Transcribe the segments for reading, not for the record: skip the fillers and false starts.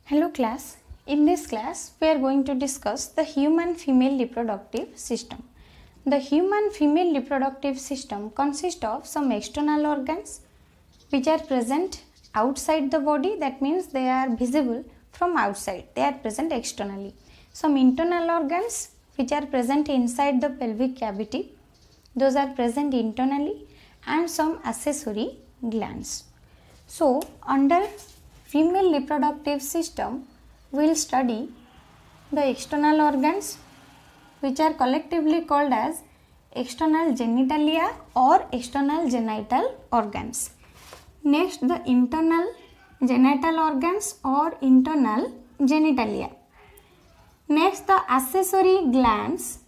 Hello class, in this class we are going to discuss the human female reproductive system. The human female reproductive system consists of some external organs which are present outside the body, that means they are visible from outside, they are present externally. Some internal organs which are present inside the pelvic cavity, those are present internally, and some accessory glands. So under female reproductive system we will study the external organs which are collectively called as external genitalia or external genital organs. Next, the internal genital organs or internal genitalia. Next, the accessory glands.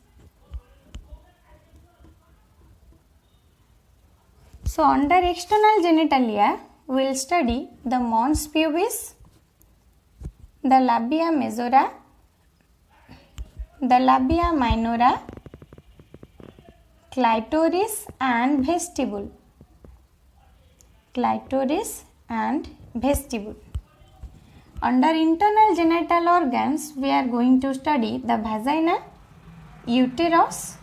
So under external genitalia we will study the mons pubis, the labia majora, the labia minora, clitoris and vestibule. Clitoris and vestibule. Under internal genital organs we are going to study the vagina, uterus,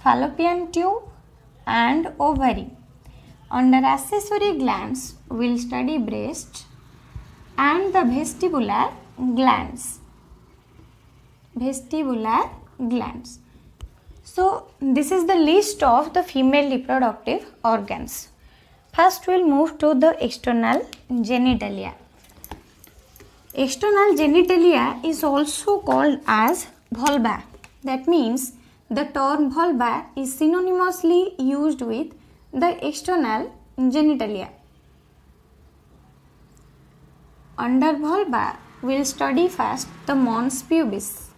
fallopian tube and ovary. Under accessory glands we will study breast and the vestibular glands. Vestibular glands. So this is the list of the female reproductive organs. First we will move to the external genitalia. External genitalia is also called as vulva. That means the term vulva is synonymously used with the external genitalia. Under vulva we will study first the mons pubis.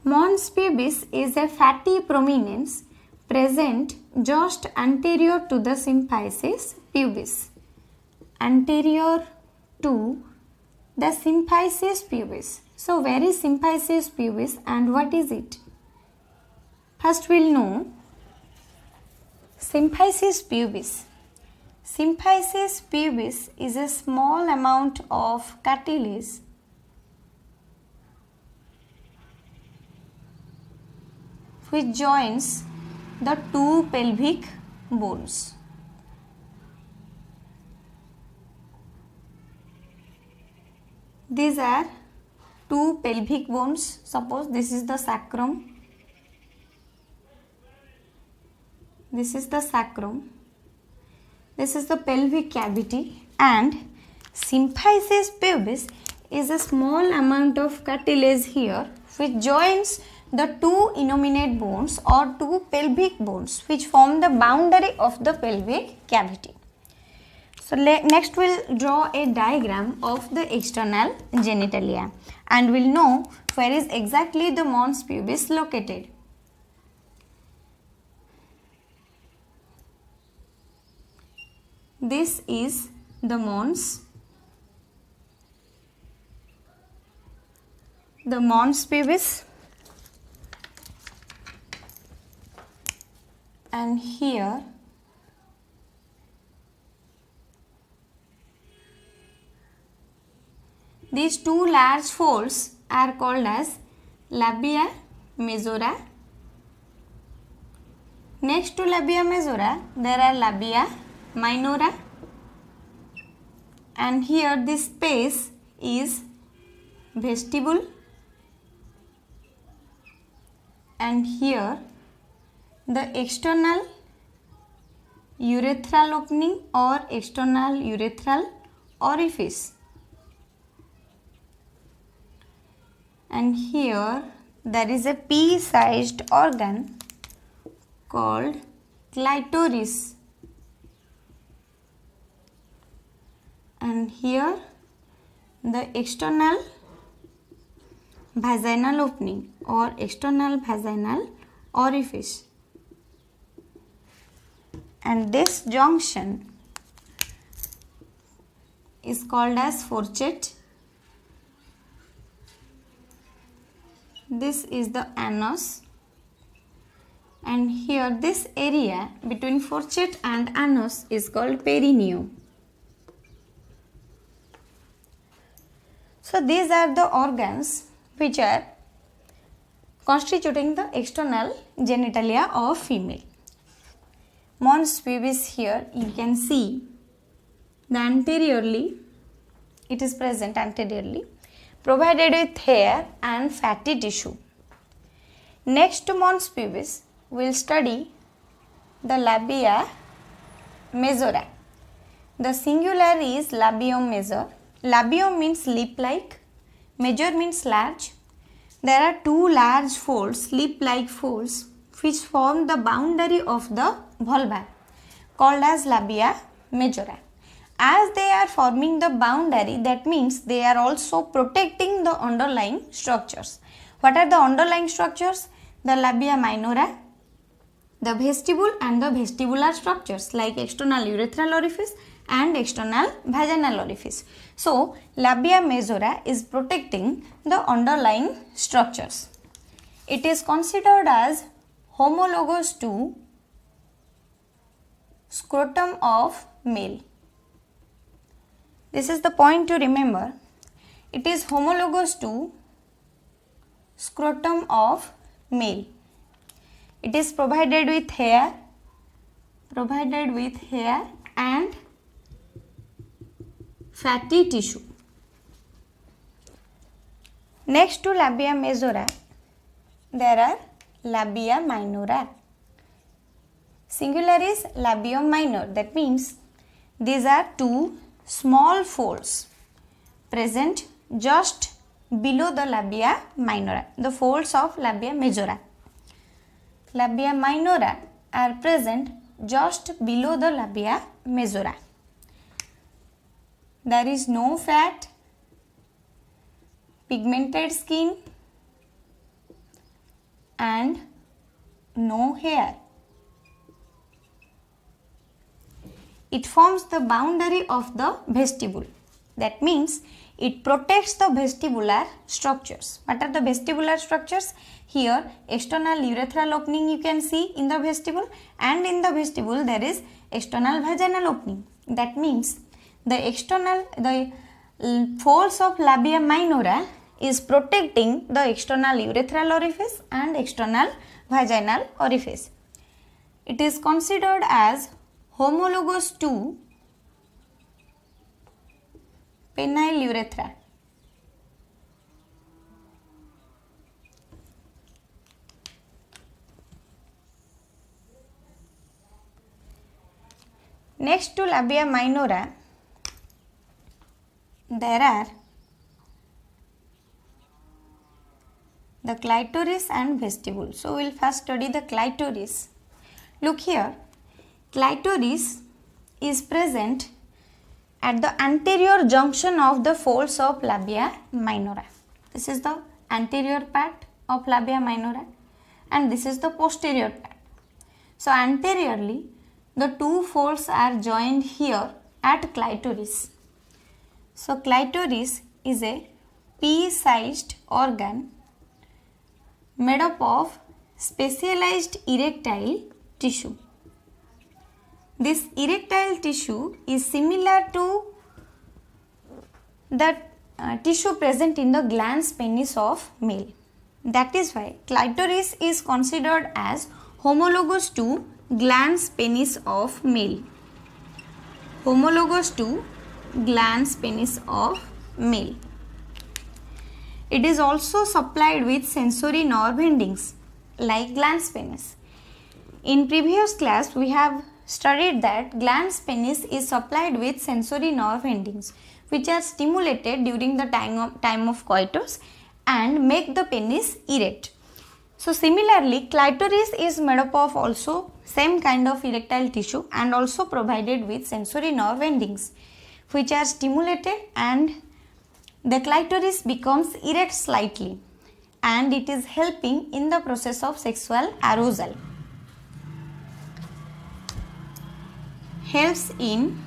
Mons pubis is a fatty prominence present just anterior to the symphysis pubis. Anterior to the symphysis pubis. So where is symphysis pubis and what is it? First we will know symphysis pubis. Symphysis pubis is a small amount of cartilage which joins the two pelvic bones. These are two pelvic bones. Suppose this is the sacrum. This is the sacrum. This is the pelvic cavity, and symphysis pubis is a small amount of cartilage here which joins the two innominate bones or two pelvic bones which form the boundary of the pelvic cavity. So next we will draw a diagram of the external genitalia and we will know where is exactly the mons pubis located. This is the mons pubis, and here these two large folds are called as labia majora. Next to labia majora there are labia minora, and here this space is vestibule, and here the external urethral opening or external urethral orifice, and here there is a pea-sized organ called clitoris, and here the external vaginal opening or external vaginal orifice, and this junction is called as fourchette. This is the anus, and here this area between fourchette and anus is called perineum. So these are the organs which are constituting the external genitalia of female. Mons pubis, here you can see the anteriorly, it is present anteriorly, provided with hair and fatty tissue. Next to mons pubis, we will study the labia majora. The singular is labium major. Labium means lip-like, major means large. There are two large folds, lip-like folds, which form the boundary of the vulva, called as labia majora. As they are forming the boundary, that means they are also protecting the underlying structures. What are the underlying structures? The labia minora, the vestibule and the vestibular structures like external urethral orifice and external vaginal orifice. So, labia majora is protecting the underlying structures. It is considered as homologous to scrotum of male. This is the point to remember. It is homologous to scrotum of male. It is provided with hair and fatty tissue. Next to labia majora, there are labia minora. Singular is labium minor. That means these are two small folds present just below the labia minora, the folds of labia majora. Labia minora are present just below the labia majora. There is no fat, pigmented skin and no hair. It forms the boundary of the vestibule. That means it protects the vestibular structures. What are the vestibular structures? Here external urethral opening you can see in the vestibule, and in the vestibule there is external vaginal opening. That means the folds of labia minora is protecting the external urethral orifice and external vaginal orifice. It is considered as homologous to penile urethra. Next to labia minora, there are the clitoris and vestibule. So, we will first study the clitoris. Look here, clitoris is present at the anterior junction of the folds of labia minora. This is the anterior part of labia minora and this is the posterior part. So, anteriorly the two folds are joined here at clitoris. So, clitoris is a pea-sized organ made up of specialized erectile tissue. This erectile tissue is similar to the tissue present in the glans penis of male. That is why clitoris is considered as homologous to glans penis of male. Homologous to glans penis of male. It is also supplied with sensory nerve endings like glans penis. In previous class we have studied that glans penis is supplied with sensory nerve endings which are stimulated during the time of coitus and make the penis erect. So similarly, clitoris is made up of also same kind of erectile tissue and also provided with sensory nerve endings which are stimulated and the clitoris becomes erect slightly and it is helping in the process of sexual arousal. Helps in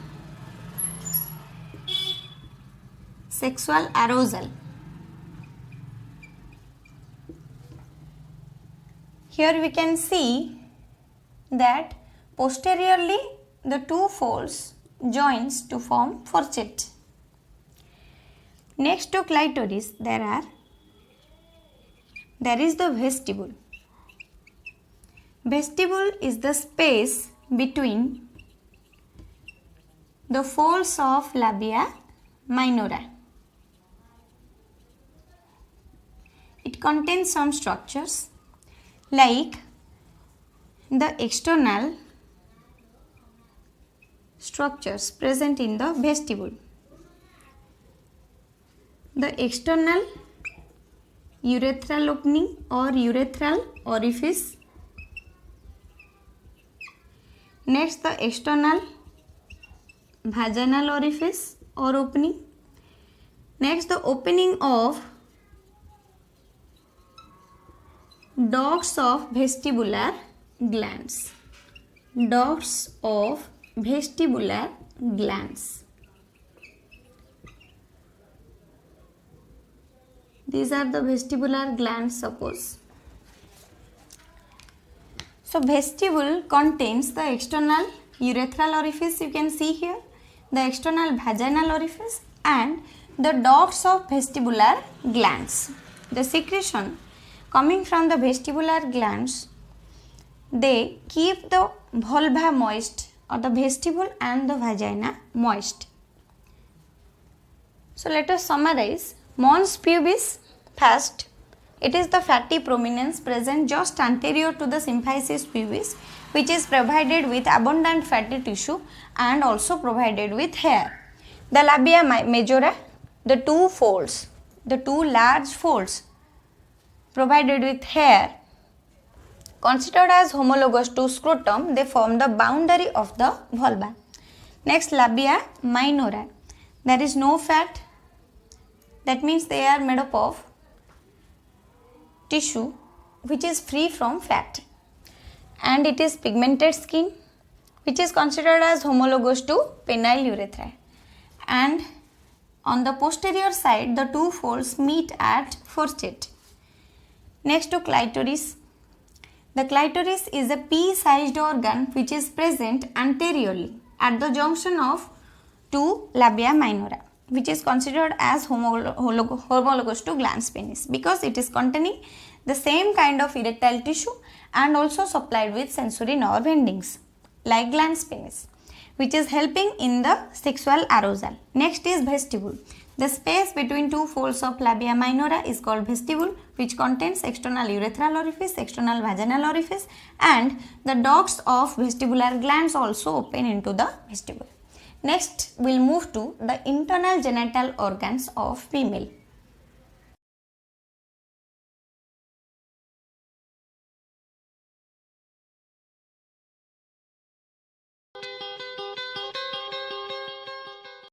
sexual arousal. Here we can see that posteriorly the two folds joins to form fourchette. Next to clitoris there is the vestibule. Vestibule is the space between the folds of labia minora. It contains some structures like the external structures present in the vestibule. The external urethral opening or urethral orifice. Next, the external vaginal orifice or opening. Next, the opening of ducts of vestibular glands. Ducts of vestibular glands. These are the vestibular glands, suppose. So vestibule contains the external urethral orifice, you can see here, the external vaginal orifice and the ducts of vestibular glands. The secretion coming from the vestibular glands, they keep the vulva moist, or the vestibule and the vagina moist. So let us summarize. Mons pubis, first, it is the fatty prominence present just anterior to the symphysis pubis, which is provided with abundant fatty tissue and also provided with hair. The labia majora, the two folds, the two large folds provided with hair, considered as homologous to scrotum, they form the boundary of the vulva. Next, labia minora, there is no fat, that means they are made up of tissue which is free from fat, and it is pigmented skin which is considered as homologous to penile urethra, and on the posterior side the two folds meet at fourchette. Next to clitoris. The clitoris is a pea-sized organ which is present anteriorly at the junction of two labia minora, which is considered as homologous to glans penis because it is containing the same kind of erectile tissue and also supplied with sensory nerve endings like glans penis, which is helping in the sexual arousal. Next is vestibule. The space between two folds of labia minora is called vestibule, which contains external urethral orifice, external vaginal orifice, and the ducts of vestibular glands also open into the vestibule. Next, we will move to the internal genital organs of female.